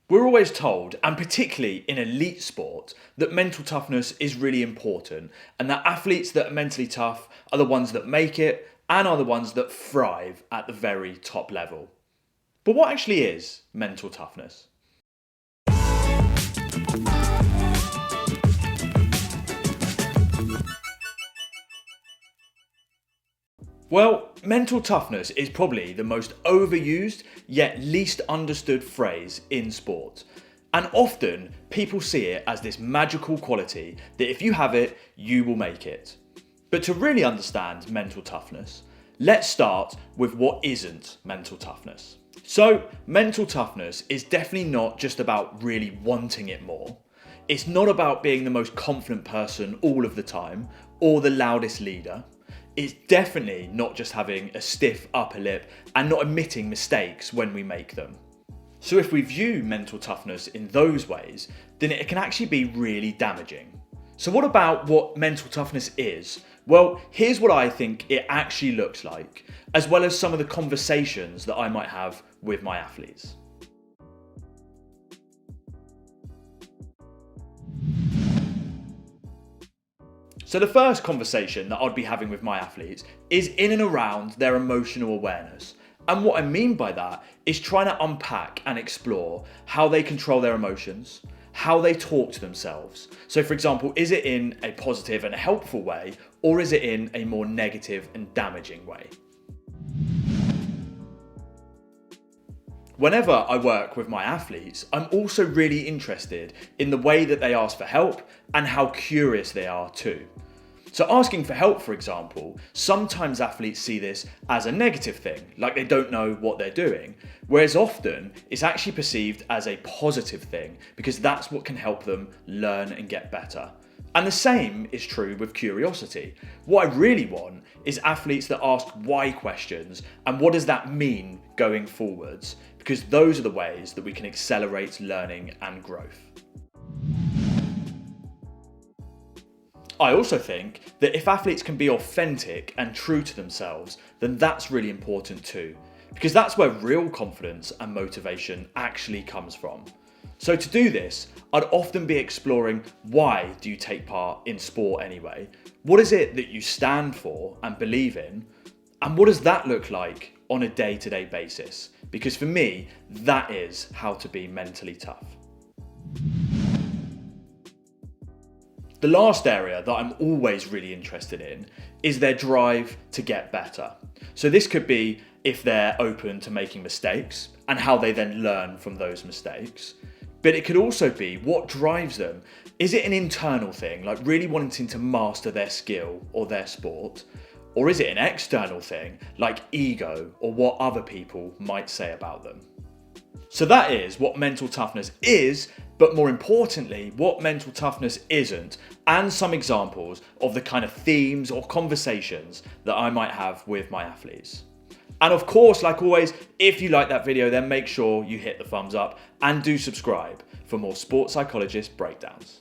We're always told, and particularly in elite sport, that mental toughness is really important and that athletes that are mentally tough are the ones that make it and are the ones that thrive at the very top level. But what actually is mental toughness? Well, mental toughness is probably the most overused yet least understood phrase in sport. And often people see it as this magical quality that if you have it, you will make it. But to really understand mental toughness, let's start with what isn't mental toughness. So, mental toughness is definitely not just about really wanting it more. It's not about being the most confident person all of the time or the loudest leader. It's definitely not just having a stiff upper lip and not admitting mistakes when we make them. So if we view mental toughness in those ways, then it can actually be really damaging. So what about what mental toughness is? Well, here's what I think it actually looks like, as well as some of the conversations that I might have with my athletes. So the first conversation that I'd be having with my athletes is in and around their emotional awareness. And what I mean by that is trying to unpack and explore how they control their emotions, how they talk to themselves. So for example, is it in a positive and helpful way, or is it in a more negative and damaging way? Whenever I work with my athletes, I'm also really interested in the way that they ask for help and how curious they are too. So asking for help, for example, sometimes athletes see this as a negative thing, like they don't know what they're doing, whereas often it's actually perceived as a positive thing because that's what can help them learn and get better. And the same is true with curiosity. What I really want is athletes that ask why questions and what does that mean going forwards, because those are the ways that we can accelerate learning and growth. I also think that if athletes can be authentic and true to themselves, then that's really important too, because that's where real confidence and motivation actually comes from. So to do this, I'd often be exploring why do you take part in sport anyway? What is it that you stand for and believe in? And what does that look like on a day-to-day basis? Because for me, that is how to be mentally tough. The last area that I'm always really interested in is their drive to get better. So this could be if they're open to making mistakes and how they then learn from those mistakes. But it could also be what drives them. Is it an internal thing, like really wanting to master their skill or their sport? Or is it an external thing, like ego or what other people might say about them? So that is what mental toughness is, but more importantly, what mental toughness isn't, and some examples of the kind of themes or conversations that I might have with my athletes. And of course, like always, if you like that video, then make sure you hit the thumbs up and do subscribe for more sports psychologist breakdowns.